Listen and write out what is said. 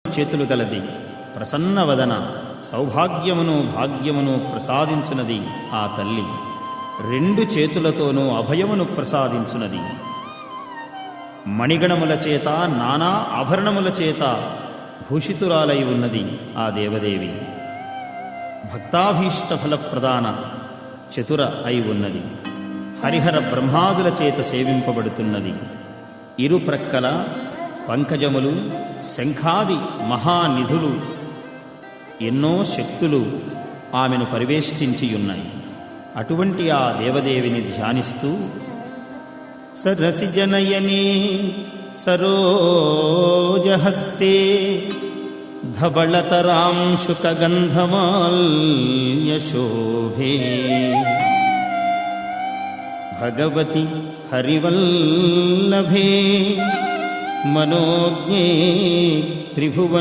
చేతులు గలది, ప్రసన్నవదన, సౌభాగ్యమును భాగ్యమును ప్రసాదించునది ఆ తల్లి. 2 చేతులతోనూ అభయమును ప్రసాదించునది. మణిగణముల చేత నానా ఆభరణముల చేత భూషితురాలై ఉన్నది ఆ దేవదేవి. భక్తాభీష్ట ఫలప్రదాన చతుర అయి ఉన్నది. హరిహర బ్రహ్మాదుల చేత సేవింపబడుతున్నది. ఇరుప్రక్కల పంకజములు, శంఖాది మహానిధులు, ఎన్నో శక్తులు ఆమెను పరివేష్టించియున్నాయి. అటువంటి ఆ దేవదేవిని ధ్యానిస్తూ సరసిజనయనే సరోజహస్తే ధవళతరాంశుకగంధమాల్యశోభే భగవతి హరివల్లభే మనోజ్ఞే త్రిభువన